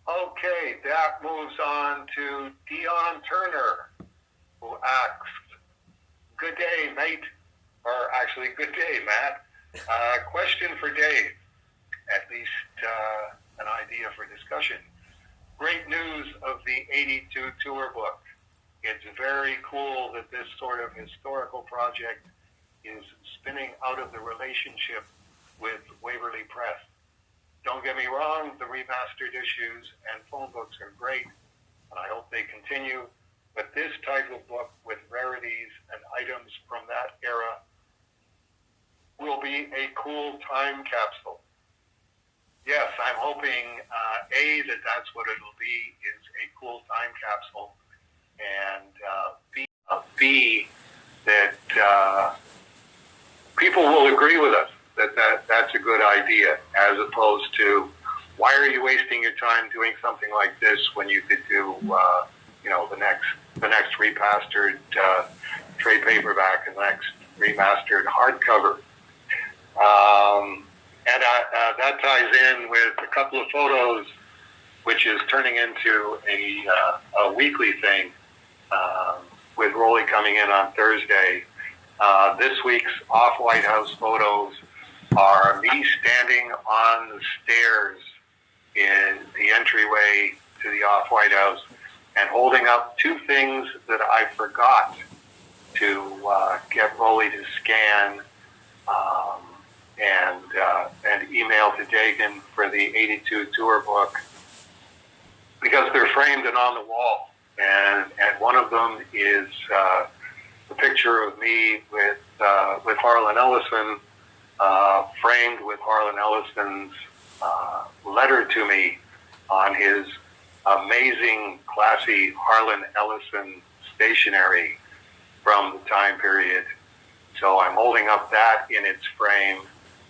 Okay, that moves on to Dion Turner, who asks, "Good day, mate," or actually, "Good day, Matt. Question for Dave, at least an idea for discussion. Great news of the 82 tour book. It's very cool that this sort of historical project is spinning out of the relationship with Waverly Press. Don't get me wrong, the remastered issues and phone books are great, and I hope they continue, but this type of book with rarities and items from that era will be a cool time capsule. Yes, I'm hoping, A, that that's what it'll be, is a cool time capsule, and B, that people will agree with us that's a good idea, as opposed to, why are you wasting your time doing something like this when you could do, the next remastered trade paperback and the next remastered hardcover. And that ties in with a couple of photos, which is turning into a weekly thing, with Rolly coming in on Thursday. This week's Off-White House photos are me standing on the stairs in the entryway to the Off-White House and holding up two things that I forgot to get Rolly to scan and email to Dagan for the 82 tour book, because they're framed and on the wall. And one of them is the picture of me with Harlan Ellison, framed with Harlan Ellison's letter to me on his amazing, classy Harlan Ellison stationery from the time period. So I'm holding up that in its frame.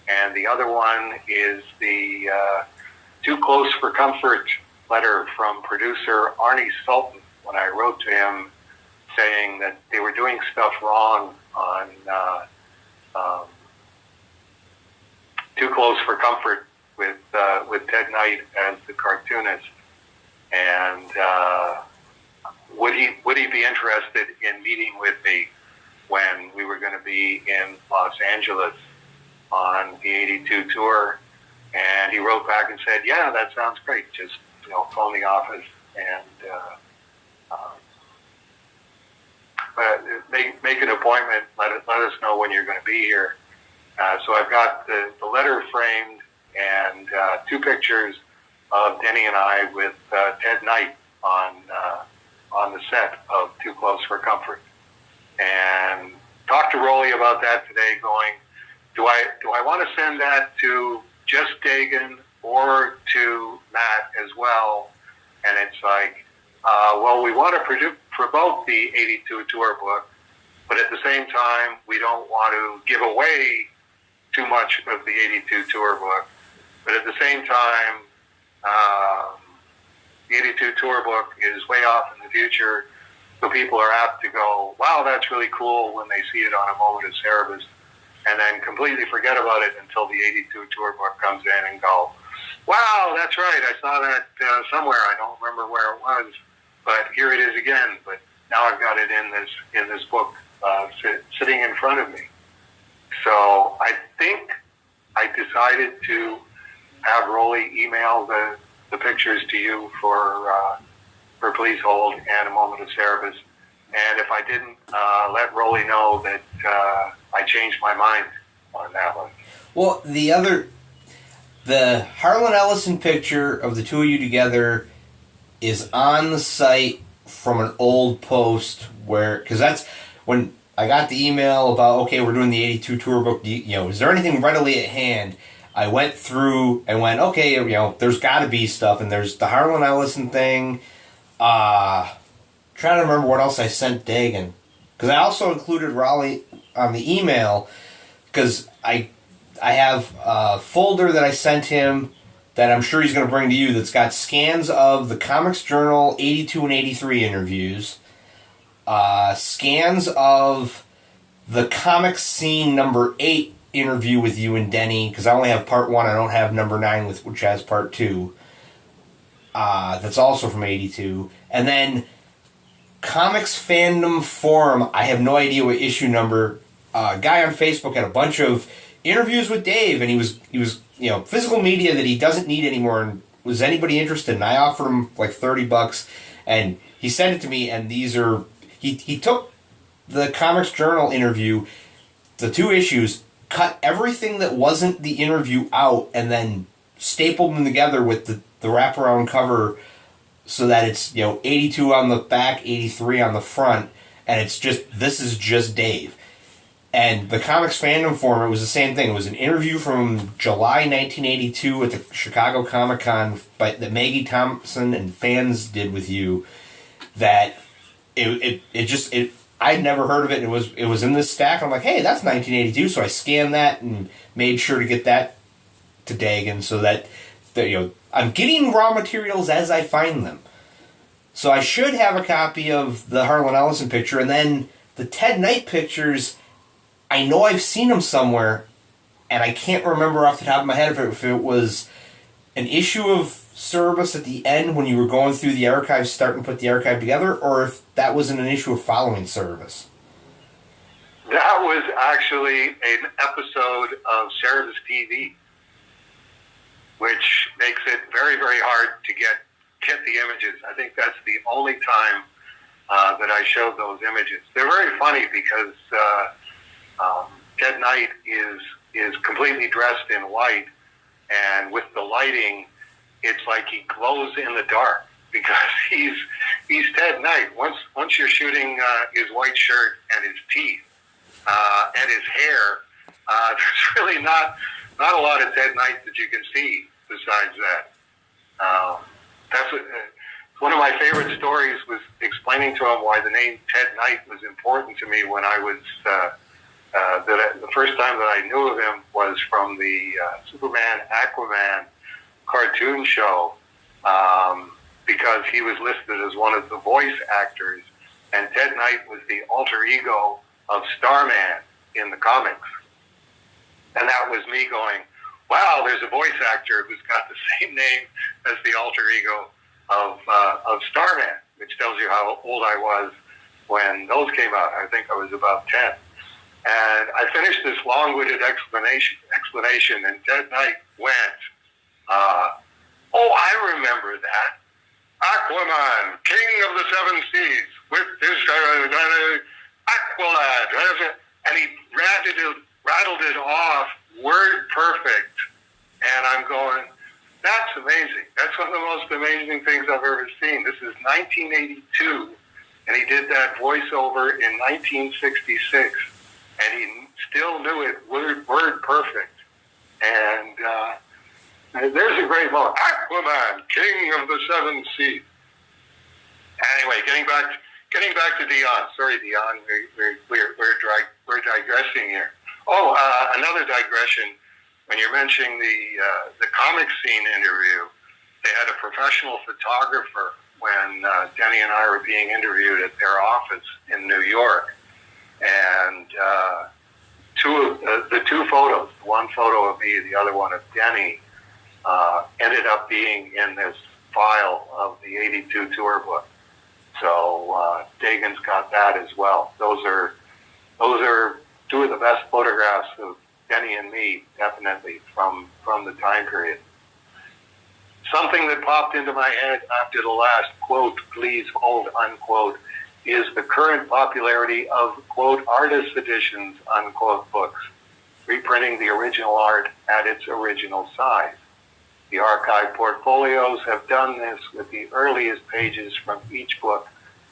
And the other one is the Too Close for Comfort letter from producer Arnie Sultan, when I wrote to him saying that they were doing stuff wrong on Too Close for Comfort with Ted Knight as the cartoonist, and would he be interested in meeting with me when we were going to be in Los Angeles on the 82 tour? And he wrote back and said, "Yeah, that sounds great. Just phone the office and make an appointment. Let us know when you're going to be here." So I've got the letter framed and two pictures of Denny and I with Ted Knight on the set of Too Close for Comfort, and talked to Rolly about that today, going, do I want to send that to just Dagan or to Matt as well? And it's like, well, we want to promote the 82 tour book, but at the same time, we don't want to give away too much of the 82 tour book. But at the same time, the 82 tour book is way off in the future, so people are apt to go, "Wow, that's really cool," when they see it on a moment of Cerebus, and then completely forget about it until the 82 tour book comes in and go, "Wow, that's right, I saw that somewhere. I don't remember where it was, but here it is again. But now I've got it in this book sitting in front of me." So I think I decided to have Rolly email the pictures to you for Please Hold and A Moment of Cerebus. And if I didn't, let Rolly know that I changed my mind on that one. Well, the Harlan Ellison picture of the two of you together is on the site from an old post because that's when I got the email about, okay, we're doing the 82 tour book. Is there anything readily at hand? I went through and went, okay, there's got to be stuff, and there's the Harlan Ellison thing. Trying to remember what else I sent Dagan, because I also included Raleigh on the email, because I have a folder that I sent him that I'm sure he's going to bring to you that's got scans of the Comics Journal 82 and 83 interviews, scans of the Comics Scene number 8 interview with you and Denny, because I only have part 1, I don't have number 9, which has part 2. that's also from 82. And then Comics Fandom Forum, I have no idea what issue number. A guy on Facebook had a bunch of interviews with Dave, and he was physical media that he doesn't need anymore, and was anybody interested? And I offered him like $30, and he sent it to me, and these are... He took the Comics Journal interview, the 2 issues, cut everything that wasn't the interview out, and then stapled them together with the wraparound cover so that it's 82 on the back, 83 on the front, and it's just, this is just Dave. And the Comics Fandom Forum, it was the same thing. It was an interview from July 1982 at the Chicago Comic Con that Maggie Thompson and fans did with you. That I'd never heard of it. It was in this stack. I'm like, hey, that's 1982. So I scanned that and made sure to get that to Dagan so that I'm getting raw materials as I find them. So I should have a copy of the Harlan Ellison picture, and then the Ted Knight pictures. I know I've seen them somewhere, and I can't remember off the top of my head if it was an issue of Cerebus at the end when you were going through the archive, starting to put the archive together, or if that was in an issue of following Cerebus. That was actually an episode of Cerebus TV, which makes it very, very hard to get the images. I think that's the only time that I showed those images. They're very funny because Ted Knight is completely dressed in white, and with the lighting, it's like he glows in the dark because he's Ted Knight. Once you're shooting his white shirt and his teeth and his hair, there's really not a lot of Ted Knight that you can see besides that. That's one of my favorite stories was explaining to him why the name Ted Knight was important to me when I was the first time that I knew of him was from the Superman Aquaman cartoon show, because he was listed as one of the voice actors, and Ted Knight was the alter ego of Starman in the comics. And that was me going, wow, there's a voice actor who's got the same name as the alter ego of Starman, which tells you how old I was when those came out. I think I was about 10. And I finished this long-winded explanation, and Ted Knight went, oh, I remember that. Aquaman, king of the seven seas, with his Aqualad. And he rattled it off, word perfect. And I'm going, that's amazing. That's one of the most amazing things I've ever seen. This is 1982, and he did that voiceover in 1966, and he still knew it word perfect. And there's a great moment. Aquaman, king of the seven seas. Anyway, getting back to Dion. Sorry, Dion, we're digressing here. Oh, another digression. When you're mentioning the comic scene interview, they had a professional photographer when Denny and I were being interviewed at their office in New York, and the two photos, one photo of me, the other one of Denny, ended up being in this file of the 82 tour book. So Dagan's got that as well. Those are two of the best photographs of Denny and me, definitely, from the time period. Something that popped into my head after the last quote, please hold, unquote, is the current popularity of, quote, artist editions, unquote, books, reprinting the original art at its original size. The archive portfolios have done this with the earliest pages from each book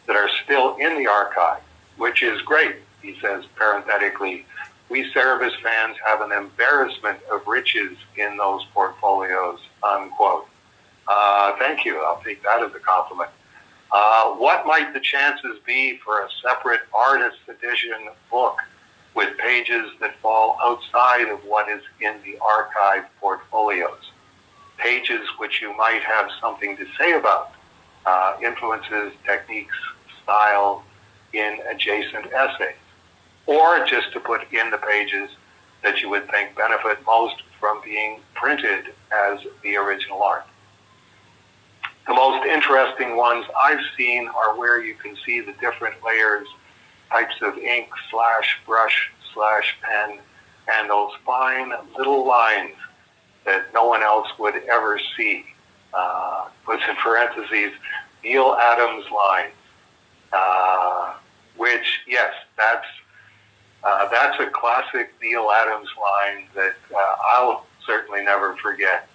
that are still in the archive, which is great, he says parenthetically. We Cerebus fans have an embarrassment of riches in those portfolios, unquote. Thank you. I'll take that as a compliment. What might the chances be for a separate artist edition book with pages that fall outside of what is in the archive portfolios? Pages which you might have something to say about, influences, techniques, style in adjacent essays. Or just to put in the pages that you would think benefit most from being printed as the original art. The most interesting ones I've seen are where you can see the different layers, types of ink, slash brush, slash pen, and those fine little lines that no one else would ever see. Puts in parentheses, Neil Adams line, which, yes, that's a classic Neil Adams line that I'll certainly never forget.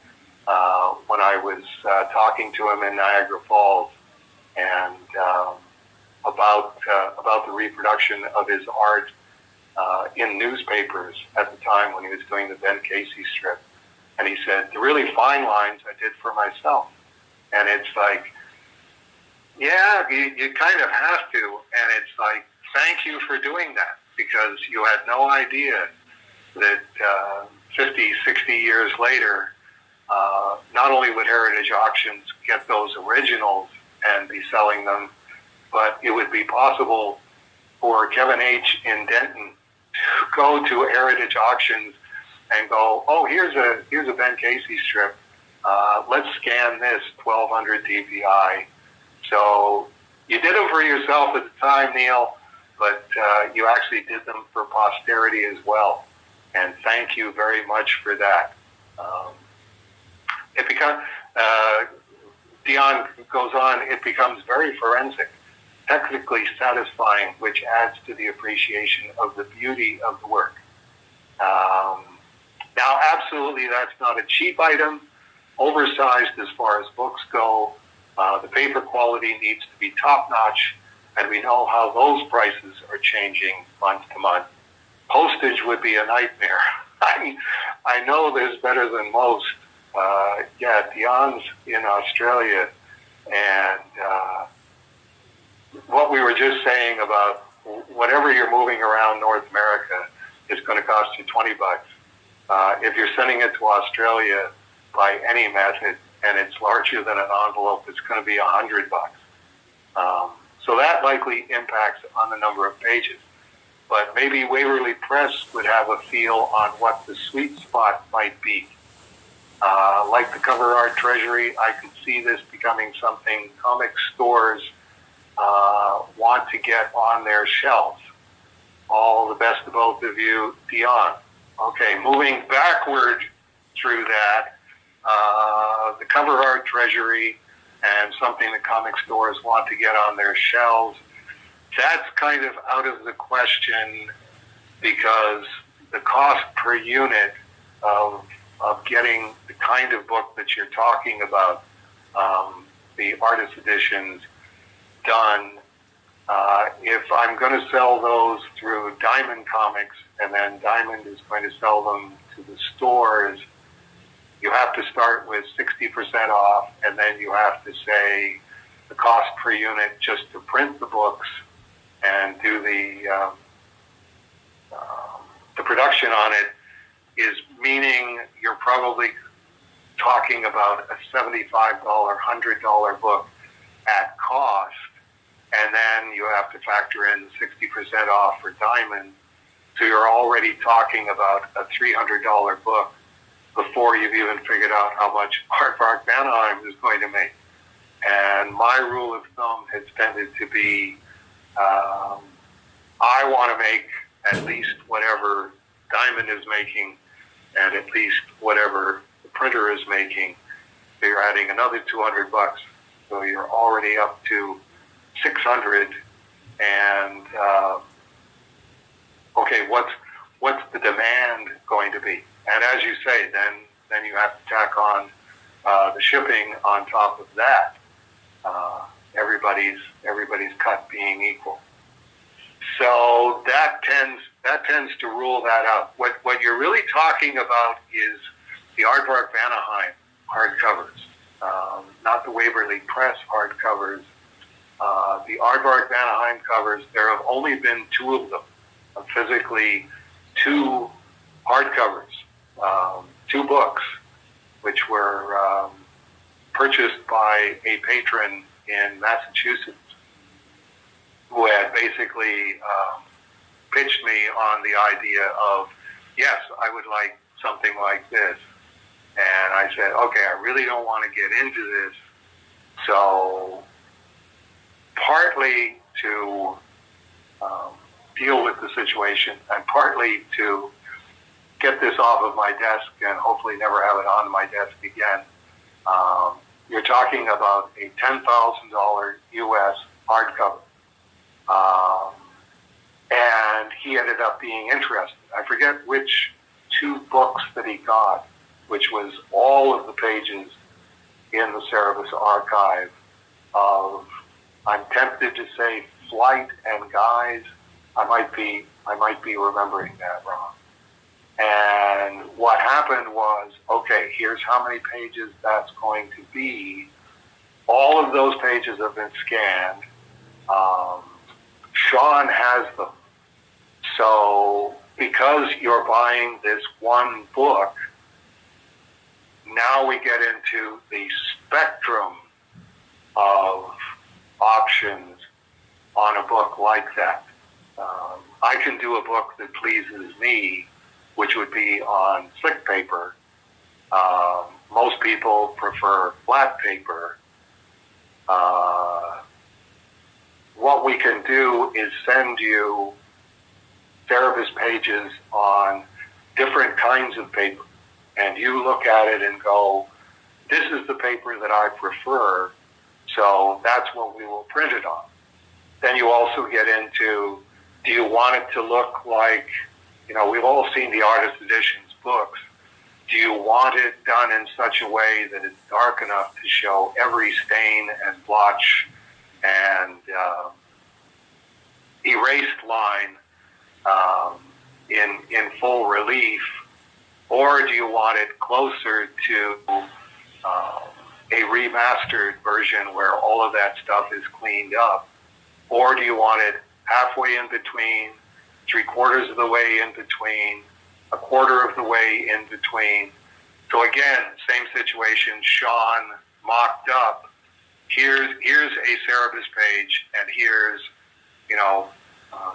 When I was talking to him in Niagara Falls, and about the reproduction of his art in newspapers at the time when he was doing the Ben Casey strip. And he said, the really fine lines I did for myself. And it's like, yeah, you kind of have to. And it's like, thank you for doing that, because you had no idea that 50, 60 years later, not only would Heritage Auctions get those originals and be selling them, but it would be possible for Kevin H. in Denton to go to Heritage Auctions and go, oh, here's a Ben Casey strip. Let's scan this 1200 dpi. So you did them for yourself at the time, Neil, but you actually did them for posterity as well. And thank you very much for that. Dion goes on, it becomes very forensic, technically satisfying, which adds to the appreciation of the beauty of the work. Now, absolutely, that's not a cheap item, oversized as far as books go. The paper quality needs to be top-notch, and we know how those prices are changing month to month. Postage would be a nightmare. I know there's better than most. Dion's in Australia, and what we were just saying about whatever you're moving around North America is going to cost you $20. If you're sending it to Australia by any method and it's larger than an envelope, it's going to be $100. So that likely impacts on the number of pages. But maybe Waverly Press would have a feel on what the sweet spot might be. Like the cover art treasury, I could see this becoming something comic stores want to get on their shelves. All the best of both of you, Dion. Okay, moving backward through that, the cover art treasury and something that comic stores want to get on their shelves, that's kind of out of the question, because the cost per unit of getting the kind of book that you're talking about, the artist editions, done. If I'm going to sell those through Diamond Comics, and then Diamond is going to sell them to the stores, you have to start with 60% off, and then you have to say the cost per unit just to print the books and do the production on it is meaning you're probably talking about a $75, $100 book at cost, and then you have to factor in 60% off for Diamond, so you're already talking about a $300 book before you've even figured out how much Aardvark Vanaheim is going to make. And my rule of thumb has tended to be, I want to make at least whatever Diamond is making, and at least whatever the printer is making. So you're adding another $200, so you're already up to $600. And okay, what's the demand going to be? And as you say, then you have to tack on the shipping on top of that. Everybody's cut being equal. So that tends to rule that out. What you're really talking about is the Aardvark Vanaheim hardcovers, not the Waverly Press hardcovers. The Aardvark Vanaheim covers, there have only been two of them, physically two hardcovers, two books, which were purchased by a patron in Massachusetts who had basically pitched me on the idea of, yes, I would like something like this. And I said, okay, I really don't want to get into this, So partly to deal with the situation and partly to get this off of my desk and hopefully never have it on my desk again. You're talking about a $10,000 US hardcover. And he ended up being interested. I forget which two books that he got, which was all of the pages in the Cerebus Archive of, I'm tempted to say, Flight and Guys. I might be remembering that wrong. And what happened was, okay, here's how many pages that's going to be. All of those pages have been scanned. Sean has them. So because you're buying this one book, now we get into the spectrum of options on a book like that. I can do a book that pleases me, which would be on slick paper. Most people prefer flat paper. What we can do is send you Cerebus pages on different kinds of paper, and you look at it and go, this is the paper that I prefer, so that's what we will print it on. Then you also get into, do you want it to look like, we've all seen the artist editions books. Do you want it done in such a way that it's dark enough to show every stain and blotch and erased line in full relief? Or do you want it closer to a remastered version where all of that stuff is cleaned up? Or do you want it halfway in between, 3/4 of the way in between, 1/4 of the way in between? So again, same situation, Sean mocked up. Here's a Cerebus page, and here's,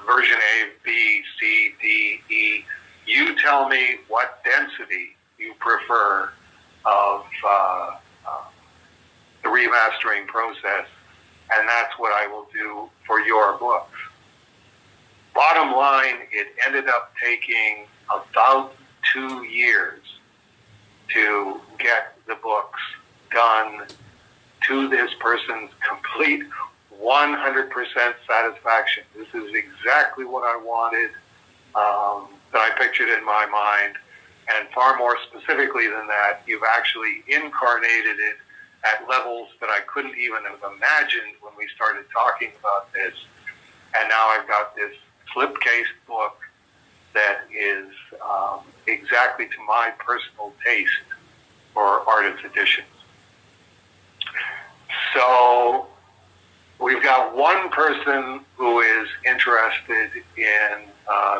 version A, B, C, D, E. You tell me what density you prefer of the remastering process, and that's what I will do for your books. Bottom line, it ended up taking about 2 years to get the books done to this person's complete 100% satisfaction. This is exactly what I wanted, that I pictured in my mind. And far more specifically than that, you've actually incarnated it at levels that I couldn't even have imagined when we started talking about this. And now I've got this slipcase book that is exactly to my personal taste for artist editions. So we've got one person who is interested in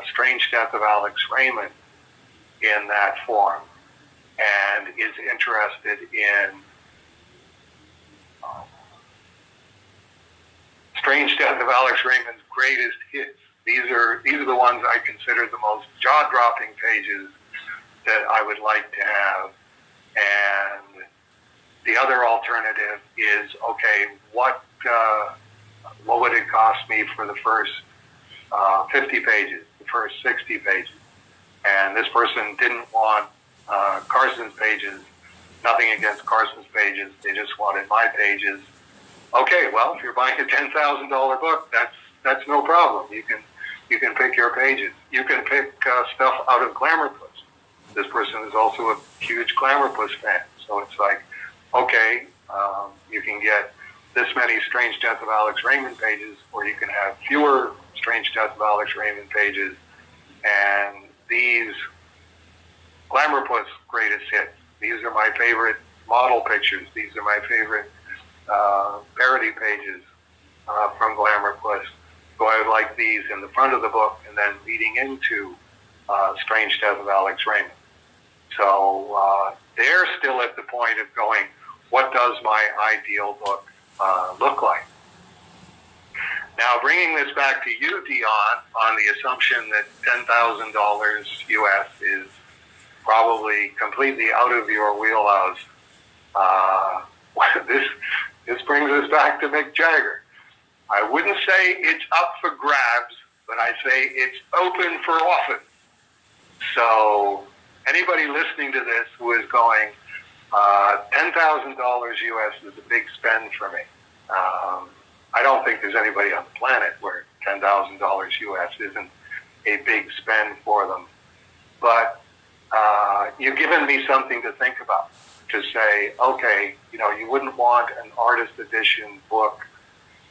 Strange Death of Alex Raymond in that form, and is interested in Strange Death of Alex Raymond's greatest hits. These are the ones I consider the most jaw-dropping pages that I would like to have. And the other alternative is, okay, what would it cost me for the first 50 pages, the first 60 pages? And this person didn't want Carson's pages. Nothing against Carson's pages. They just wanted my pages. Okay, well, if you're buying a $10,000 book, that's no problem. You can pick your pages. You can pick stuff out of Glamour Puss. This person is also a huge Glamour Puss fan. So it's like, okay, you can get this many Strange Death of Alex Raymond pages, or you can have fewer Strange Death of Alex Raymond pages. And these Glamour Puss greatest hits. These are my favorite model pictures. These are my favorite parody pages from Glamour Puss. So I would like these in the front of the book and then leading into Strange Death of Alex Raymond. So they're still at the point of going, what does my ideal book look like? Now, bringing this back to you, Dion, on the assumption that $10,000 US is probably completely out of your wheelhouse, this brings brings us back to Mick Jagger. I wouldn't say it's up for grabs, but I say it's open for offer. So anybody listening to this who is going, $10,000 US is a big spend for me. I don't think there's anybody on the planet where $10,000 US isn't a big spend for them. But you've given me something to think about, to say, okay, you wouldn't want an artist edition book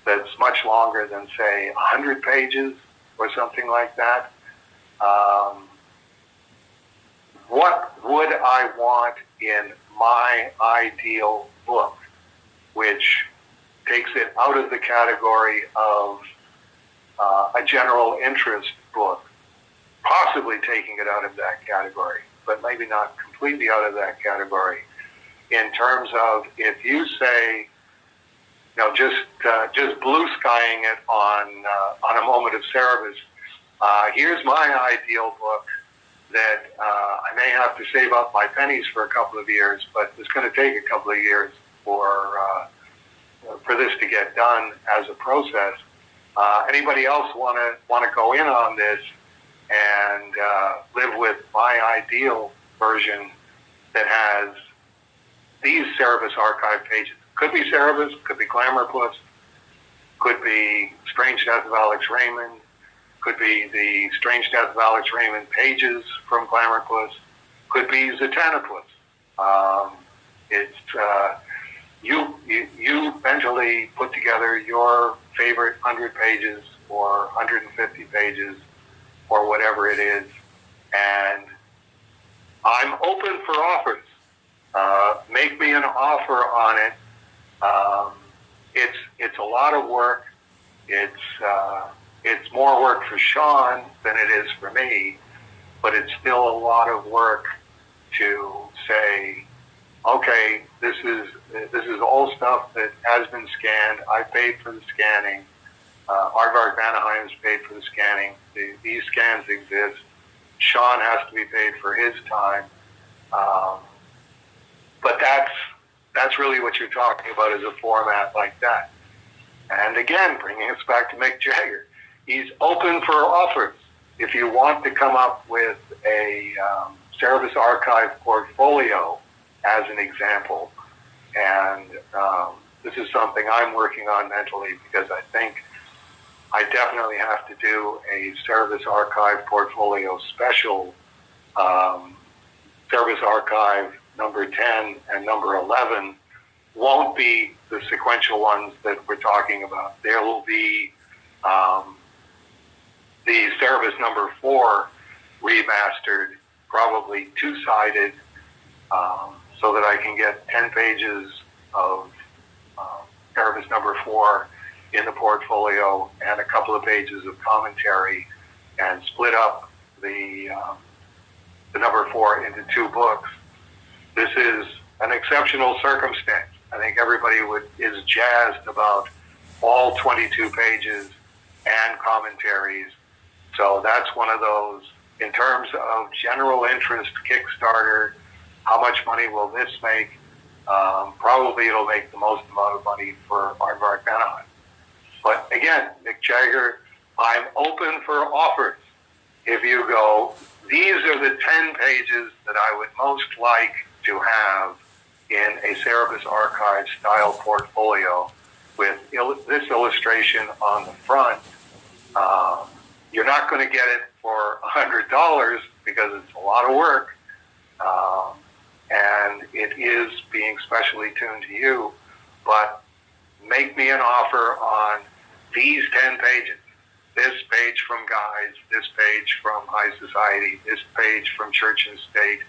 that's much longer than, say, 100 pages or something like that. What would I want in my ideal book, which takes it out of the category of a general interest book, possibly taking it out of that category, but maybe not completely out of that category, in terms of, if you say, just blue skying it on a moment of Cerebus, here's my ideal book that I may have to save up my pennies for a couple of years, but it's going to take a couple of years for this to get done as a process. Anybody else want to go in on this and live with my ideal version that has these Cerebus Archive pages? Could be Cerebus, could be Glamour Plus, could be Strange Death of Alex Raymond, could be the Strange Death of Alex Raymond pages from Glamour Plus, could be Zatanna Plus. It's you mentally put together your favorite 100 pages or 150 pages or whatever it is, and I'm open for offers. Make me an offer on it. It's a lot of work. It's more work for Sean than it is for me, but it's still a lot of work to say, okay, this is all stuff that has been scanned. I paid for the scanning. Aardvark Vanaheim's paid for the scanning. These scans exist. Sean has to be paid for his time. But that's really what you're talking about, is a format like that. And again, bringing us back to Mick Jagger, he's open for offers. If you want to come up with a Cerebus Archive portfolio, as an example, and this is something I'm working on mentally, because I think I definitely have to do a Cerebus Archive portfolio special. Cerebus Archive number 10 and number 11 won't be the sequential ones that we're talking about. There will be the Cerebus number 4 remastered, probably two-sided, so that I can get 10 pages of Cerebus number 4 in the portfolio and a couple of pages of commentary, and split up the number 4 into 2 books. This is an exceptional circumstance. I think everybody is jazzed about all 22 pages and commentaries. So that's one of those, in terms of general interest Kickstarter, how much money will this make? Probably it'll make the most amount of money for Aardvark Vanaheim. But again, Mick Jagger, I'm open for offers. If you go, these are the 10 pages that I would most like to have in a Cerebus Archive style portfolio with this illustration on the front. You're not going to get it for $100 because it's a lot of work, and it is being specially tuned to you, but make me an offer on these 10 pages. This page from Guys, this page from High Society, this page from Church and State.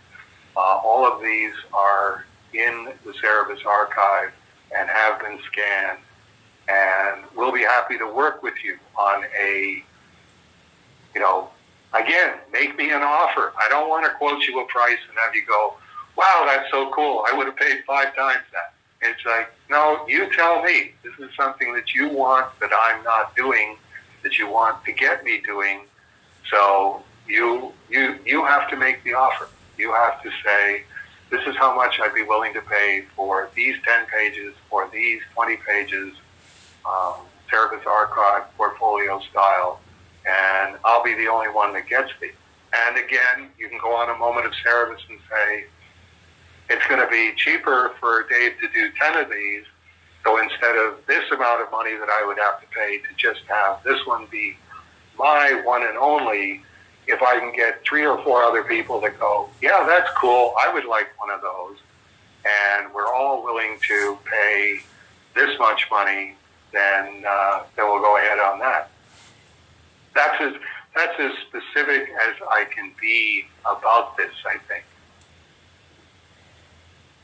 All of these are in the Cerebus Archive and have been scanned, and we'll be happy to work with you on a, again, make me an offer. I don't want to quote you a price and have you go, wow, that's so cool, I would have paid 5 times that. It's like, no, you tell me. This is something that you want that I'm not doing, that you want to get me doing. So you have to make the offer. You have to say, this is how much I'd be willing to pay for these 10 pages, for these 20 pages, Cerebus Archive portfolio style, and I'll be the only one that gets these. And again, you can go on a moment of Cerebus and say, it's going to be cheaper for Dave to do 10 of these, so instead of this amount of money that I would have to pay to just have this one be my one and only, if I can get 3 or 4 other people that go, yeah, that's cool, I would like one of those, and we're all willing to pay this much money, then we'll go ahead on that. That's as specific as I can be about this, I think.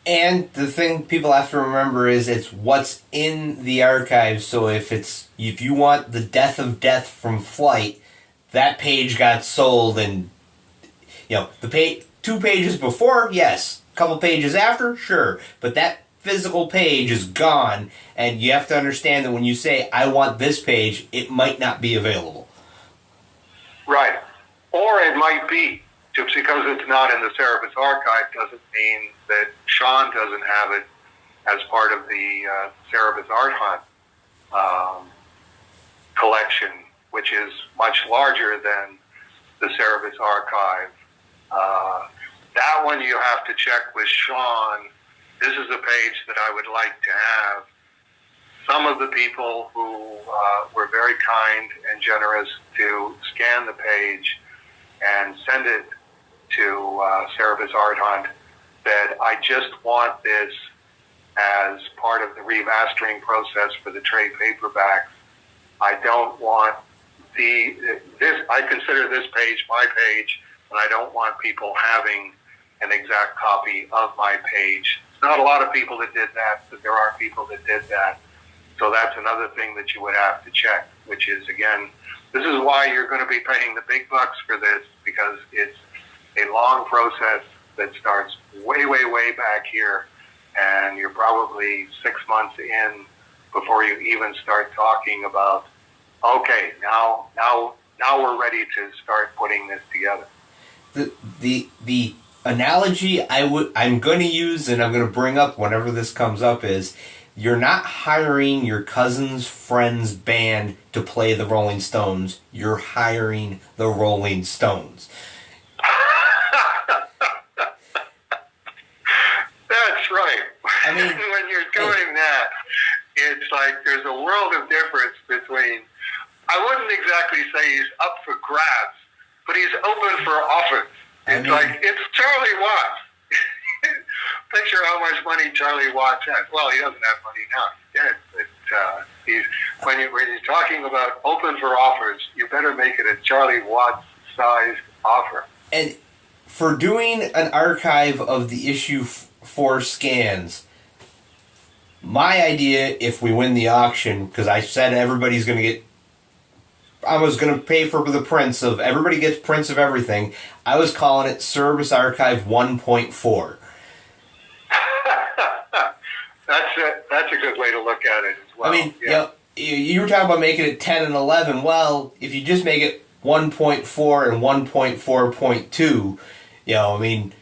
And the thing people have to remember is it's what's in the archive. So if you want the death of death from Flight, that page got sold, and the 2 pages before, yes, a couple pages after, sure, but that physical page is gone, and you have to understand that when you say I want this page, it might not be available. Right, or it might be. Just because it's not in the Cerebus Archive doesn't mean that Sean doesn't have it as part of the Cerebus Archive collection, which is much larger than the Cerebus Archive. That one you have to check with Sean. This is a page that I would like to have. Some of the people who were very kind and generous to scan the page and send it to Cerebus Art Hunt said, I just want this as part of the remastering process for the trade paperbacks. I don't want I consider this page my page, and I don't want people having an exact copy of my page. It's not a lot of people that did that, but there are people that did that. So that's another thing that you would have to check, which is, again, this is why you're going to be paying the big bucks for this, because it's a long process that starts way, way, way back here, and you're probably 6 months in before you even start talking about, okay, now we're ready to start putting this together. The analogy I'm going to use and I'm going to bring up whenever this comes up is, you're not hiring your cousin's friend's band to play the Rolling Stones. You're hiring the Rolling Stones. That's right. I mean, when you're doing that, it's like there's a world of difference between, I wouldn't exactly say he's up for grabs, but he's open for offers. It's like, it's Charlie Watts. Picture how much money Charlie Watts has. Well, he doesn't have money now. He's dead. But when you're talking about open for offers, you better make it a Charlie Watts-sized offer. And for doing an archive of the issue 4 scans, my idea, if we win the auction, because I said everybody's going to get, I was going to pay for the prints of, everybody gets prints of everything, I was calling it Cerebus Archive 1.4. That's a good way to look at it as well. I mean, you were talking about making it 10 and 11. Well, if you just make it 1.4 and 1.4.2, I mean,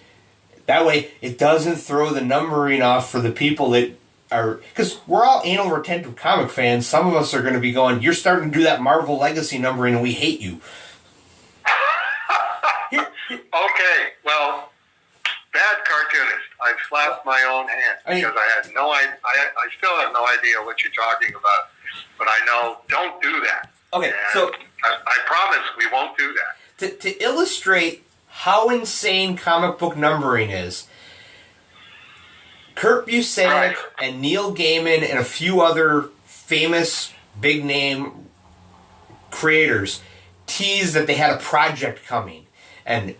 that way it doesn't throw the numbering off for the people that are, because we're all anal retentive comic fans. Some of us are going to be going, you're starting to do that Marvel Legacy numbering and we hate you. Okay, well, bad cartoonist. I've slapped my own hand because I had no idea. I still have no idea what you're talking about, but I know don't do that. Okay, and so I promise we won't do that. To illustrate how insane comic book numbering is, Kurt Busiek and Neil Gaiman and a few other famous big name creators teased that they had a project coming, and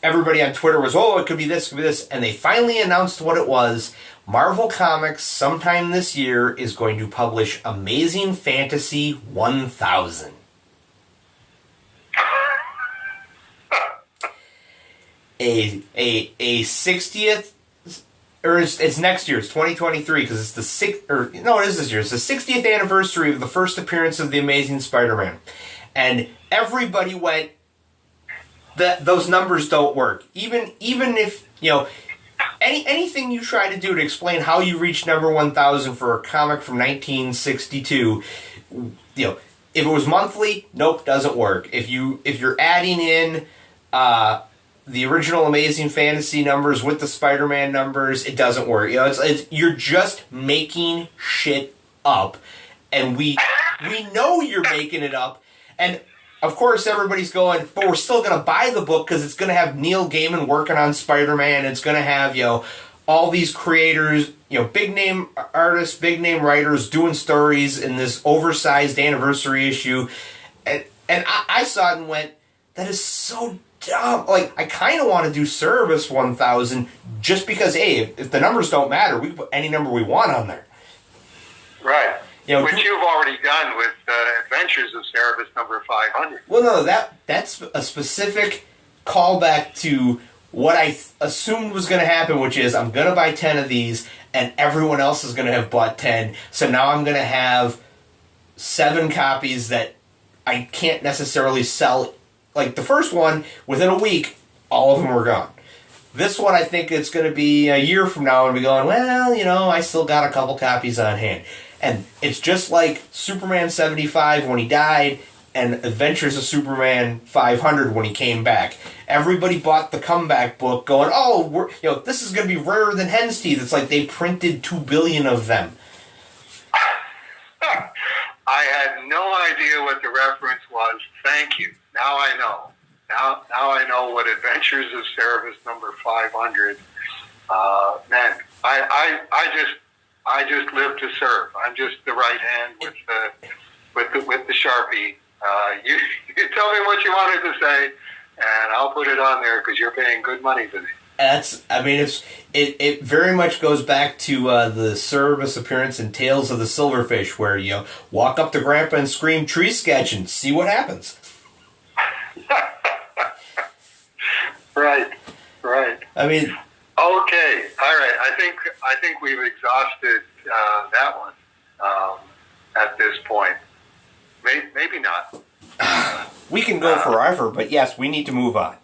everybody on Twitter was, oh, it could be this, and they finally announced what it was. Marvel Comics, sometime this year, is going to publish Amazing Fantasy 1000. A 60th, or it's next year, it's 2023, because it's the it is this year, it's the 60th anniversary of the first appearance of the Amazing Spider-Man. And everybody went, those numbers don't work. Even if, anything you try to do to explain how you reached number 1,000 for a comic from 1962, if it was monthly, nope, doesn't work. If you're adding in the original Amazing Fantasy numbers with the Spider-Man numbers, it doesn't work. You're just making shit up, and we know you're making it up, and of course everybody's going, but we're still going to buy the book because it's going to have Neil Gaiman working on Spider-Man. It's going to have all these creators, big name artists, big name writers doing stories in this oversized anniversary issue, and I saw it and went, that is so dumb. Like, I kind of want to do Cerebus 1000 just because, hey, if the numbers don't matter, we can put any number we want on there. Right. Which you've already done with Adventures of Cerebus number 500. Well, no, that's a specific callback to what I assumed was going to happen, which is I'm going to buy 10 of these, and everyone else is going to have bought 10. So now I'm going to have 7 copies that I can't necessarily sell. Like the first one, within a week, all of them were gone. This one, I think it's going to be a year from now and be going, well, I still got a couple copies on hand. And it's just like Superman 75 when he died and Adventures of Superman 500 when he came back. Everybody bought the comeback book going, this is going to be rarer than hen's teeth. It's like they printed 2 billion of them. I had no idea what the reference was. Thank you. Now I know. Now I know what Adventures of Cerebus number 500 meant. I just live to serve. I'm just the right hand with the Sharpie. You tell me what you wanted to say, and I'll put it on there because you're paying good money for it. It very much goes back to the Cerebus appearance in Tales of the Silverfish, where you walk up to Grandpa and scream tree sketch and see what happens. Right. Okay, all right. I think we've exhausted that one at this point. Maybe not. We can go forever, but yes, we need to move on.